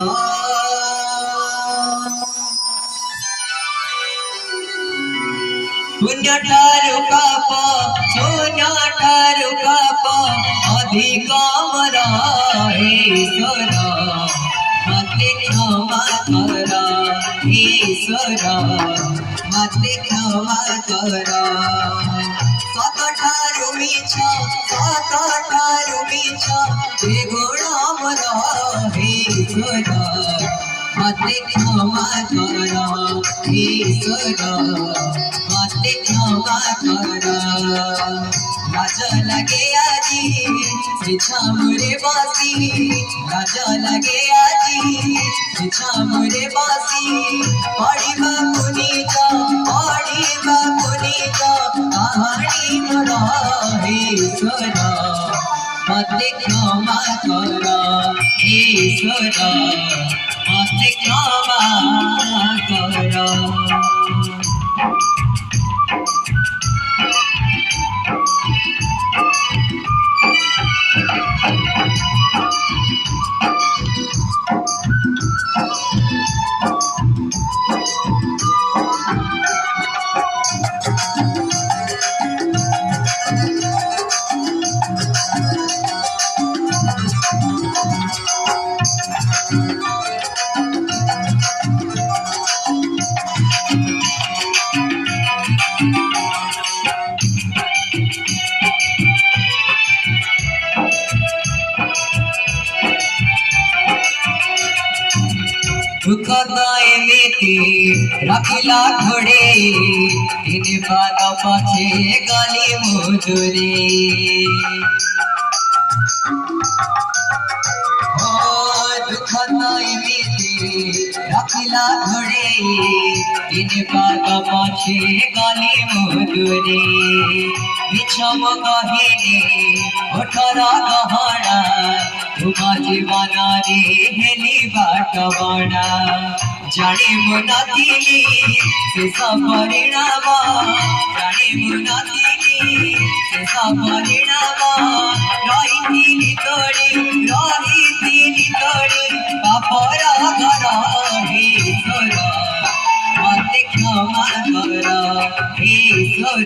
पुण्य ठारू काप सोन्या ठारू काप अधिक मरा ईश्वर मते क्षमा करा ईश्वर मते क्षमा करा सत ठारू मीछ द्विगुण मरा ईश्वर मते क्षमा करा ईश्वर मते क्षमा करा लाज लगे आजी छामुरे बासी लाज लगे आजी छामुरे बासी पढ़िबा पुनीता कहानी मोरा ईश्वर मते क्षमा करा ईश्वर मते क्षमा करा। दुखदाय मेते रखिला घोड़े इन बागा पाछे गाली मुजुरे दुखदाय मेते रखिला घोड़े इन बागा पाछे गाली मुजुरे विछम कहिने ओठरा गहना तुमा जीवना रे हेली बाट बड़ा जाने मुनातिनी से परिणाम जाने मुनातिनी से परिणाम रही तोड़ी पापर